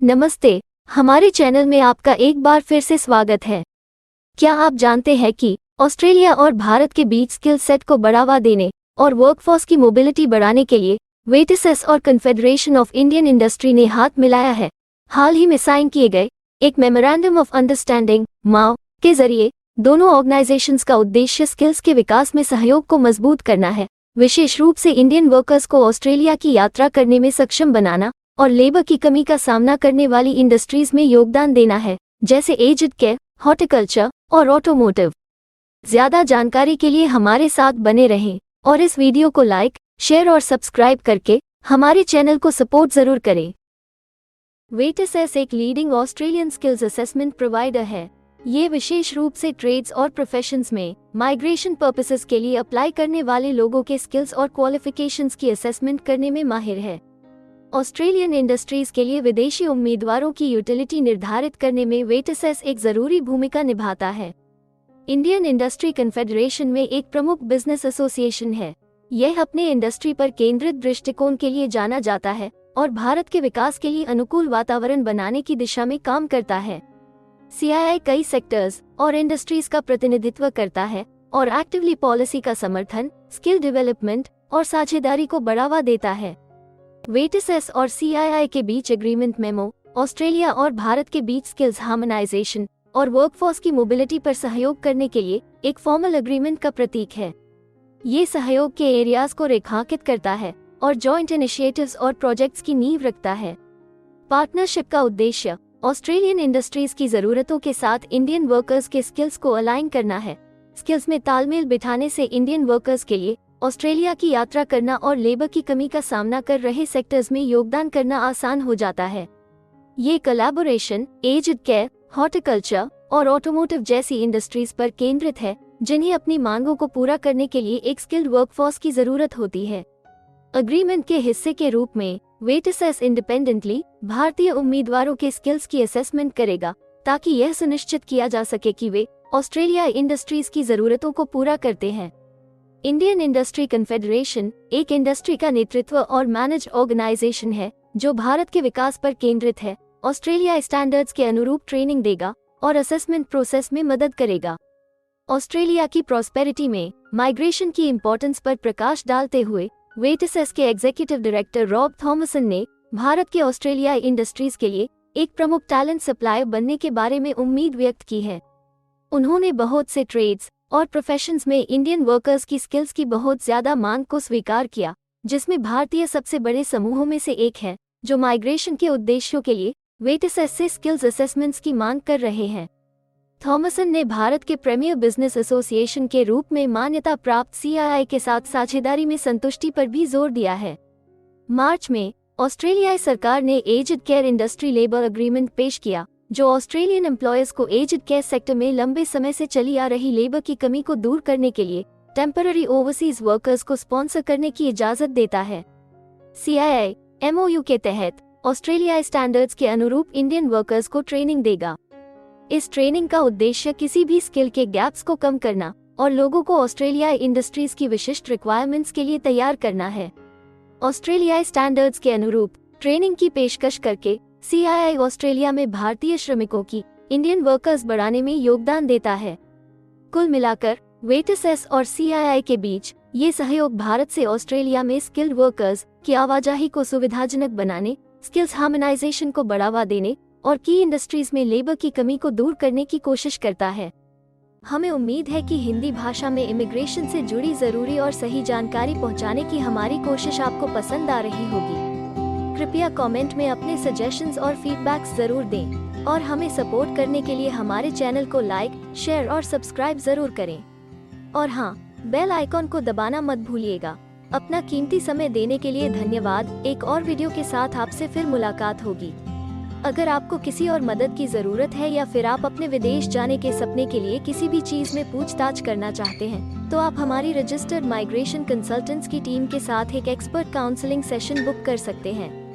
नमस्ते, हमारे चैनल में आपका एक बार फिर से स्वागत है। क्या आप जानते हैं कि ऑस्ट्रेलिया और भारत के बीच स्किल सेट को बढ़ावा देने और वर्कफोर्स की मोबिलिटी बढ़ाने के लिए वेटिसेस और कन्फेडरेशन ऑफ इंडियन इंडस्ट्री ने हाथ मिलाया है। हाल ही में साइन किए गए एक मेमोरेंडम ऑफ अंडरस्टैंडिंग (MOU) के जरिए दोनों ऑर्गेनाइजेशंस का उद्देश्य स्किल्स के विकास में सहयोग को मजबूत करना है, विशेष रूप से इंडियन वर्कर्स को ऑस्ट्रेलिया की यात्रा करने में सक्षम बनाना और लेबर की कमी का सामना करने वाली इंडस्ट्रीज में योगदान देना है, जैसे एज्ड केयर, हॉर्टिकल्चर और ऑटोमोटिव। ज्यादा जानकारी के लिए हमारे साथ बने रहें और इस वीडियो को लाइक, शेयर और सब्सक्राइब करके हमारे चैनल को सपोर्ट जरूर करें। वेटिसेस एक leading Australian skills assessment provider है। ये विशेष रूप से ट्रेड्स और प्रोफेशंस में माइग्रेशन पर्पसेस के लिए अप्लाई करने वाले लोगों के स्किल्स और क्वालिफिकेशंस की असेसमेंट करने में माहिर है। ऑस्ट्रेलियन इंडस्ट्रीज के लिए विदेशी उम्मीदवारों की यूटिलिटी निर्धारित करने में वेटिसेस एक जरूरी भूमिका निभाता है। इंडियन इंडस्ट्री कन्फेडरेशन में एक प्रमुख बिजनेस एसोसिएशन है। यह अपने इंडस्ट्री पर केंद्रित दृष्टिकोण के लिए जाना जाता है और भारत के विकास के लिए अनुकूल वातावरण बनाने की दिशा में काम करता है। CII कई सेक्टर्स और इंडस्ट्रीज का प्रतिनिधित्व करता है और एक्टिवली पॉलिसी का समर्थन, स्किल डेवलपमेंट और साझेदारी को बढ़ावा देता है। वेटिसेस और CII के बीच एग्रीमेंट मेमो ऑस्ट्रेलिया और भारत के बीच स्किल्स हार्मोनाइजेशन और वर्कफोर्स की मोबिलिटी पर सहयोग करने के लिए एक फॉर्मल एग्रीमेंट का प्रतीक है। ये सहयोग के एरियाज को रेखांकित करता है और जॉइंट इनिशिएटिव्स और प्रोजेक्ट्स की नींव रखता है। पार्टनरशिप का उद्देश्य ऑस्ट्रेलियन इंडस्ट्रीज की जरूरतों के साथ इंडियन वर्कर्स के स्किल्स को अलाइन करना है। स्किल्स में तालमेल बिठाने से इंडियन वर्कर्स के लिए ऑस्ट्रेलिया की यात्रा करना और लेबर की कमी का सामना कर रहे सेक्टर्स में योगदान करना आसान हो जाता है। ये कोलैबोरेशन एज्ड केयर, हॉर्टिकल्चर और ऑटोमोटिव जैसी इंडस्ट्रीज पर केंद्रित है, जिन्हें अपनी मांगों को पूरा करने के लिए एक स्किल्ड वर्कफोर्स की जरूरत होती है। एग्रीमेंट के हिस्से के रूप में वेटिसेस इंडिपेंडेंटली भारतीय उम्मीदवारों के स्किल्स की असेसमेंट करेगा, ताकि यह सुनिश्चित किया जा सके कि वे ऑस्ट्रेलिया इंडस्ट्रीज की जरूरतों को पूरा करते हैं। इंडियन इंडस्ट्री कन्फेडरेशन एक इंडस्ट्री का नेतृत्व और मैनेज ऑर्गेनाइजेशन है जो भारत के विकास पर केंद्रित है, ऑस्ट्रेलिया स्टैंडर्ड्स के अनुरूप ट्रेनिंग देगा और असेसमेंट प्रोसेस में मदद करेगा। ऑस्ट्रेलिया की प्रॉस्पेरिटी में माइग्रेशन की इम्पोर्टेंस पर प्रकाश डालते हुए वेटिसेस के एग्जीक्यूटिव डायरेक्टर रॉब थॉमसन ने भारत के ऑस्ट्रेलिया इंडस्ट्रीज के लिए एक प्रमुख टैलेंट सप्लायर बनने के बारे में उम्मीद व्यक्त की है। उन्होंने बहुत से ट्रेड्स और प्रोफेशंस में इंडियन वर्कर्स की स्किल्स की बहुत ज्यादा मांग को स्वीकार किया, जिसमें भारतीय सबसे बड़े समूहों में से एक है, जो माइग्रेशन के उद्देश्यों के लिए वेटिसेस से स्किल्स असेसमेंट्स की मांग कर रहे हैं। थॉमसन ने भारत के प्रीमियर बिजनेस एसोसिएशन के रूप में मान्यता प्राप्त CII के साथ साझेदारी में संतुष्टि पर भी जोर दिया है। मार्च में ऑस्ट्रेलियाई सरकार ने aged care industry labour agreement पेश किया, जो ऑस्ट्रेलियन एम्प्लॉयर्स को एज्ड केयर सेक्टर में लंबे समय से चली आ रही लेबर की कमी को दूर करने के लिए टेम्पररी ओवरसीज वर्कर्स को स्पॉन्सर करने की इजाजत देता है। CII MOU के तहत ऑस्ट्रेलिया स्टैंडर्ड्स के अनुरूप इंडियन वर्कर्स को ट्रेनिंग देगा। इस ट्रेनिंग का उद्देश्य किसी भी स्किल के गैप्स को कम करना और लोगों को ऑस्ट्रेलियाई इंडस्ट्रीज की विशिष्ट रिक्वायरमेंट्स के लिए तैयार करना है। ऑस्ट्रेलियाई स्टैंडर्ड्स के अनुरूप ट्रेनिंग की पेशकश करके CII ऑस्ट्रेलिया में भारतीय श्रमिकों की इंडियन वर्कर्स बढ़ाने में योगदान देता है। कुल मिलाकर वेटिसेस और CII के बीच ये सहयोग भारत से ऑस्ट्रेलिया में स्किल्ड वर्कर्स की आवाजाही को सुविधाजनक बनाने, स्किल्स हार्मोनाइजेशन को बढ़ावा देने और की इंडस्ट्रीज में लेबर की कमी को दूर करने की कोशिश करता है। हमें उम्मीद है कि हिंदी भाषा में इमिग्रेशन से जुड़ी जरूरी और सही जानकारी पहुंचाने की हमारी कोशिश आपको पसंद आ रही होगी। कृपया कमेंट में अपने सजेशंस और फीडबैक्स जरूर दें और हमें सपोर्ट करने के लिए हमारे चैनल को लाइक, शेयर और सब्सक्राइब जरूर करें। और हाँ, बेल आइकॉन को दबाना मत भूलिएगा। अपना कीमती समय देने के लिए धन्यवाद। एक और वीडियो के साथ आपसे फिर मुलाकात होगी। अगर आपको किसी और मदद की जरूरत है या फिर आप अपने विदेश जाने के सपने के लिए किसी भी चीज में पूछताछ करना चाहते हैं, तो आप हमारी रजिस्टर्ड माइग्रेशन कंसल्टेंट्स की टीम के साथ एक एक्सपर्ट काउंसलिंग सेशन बुक कर सकते हैं।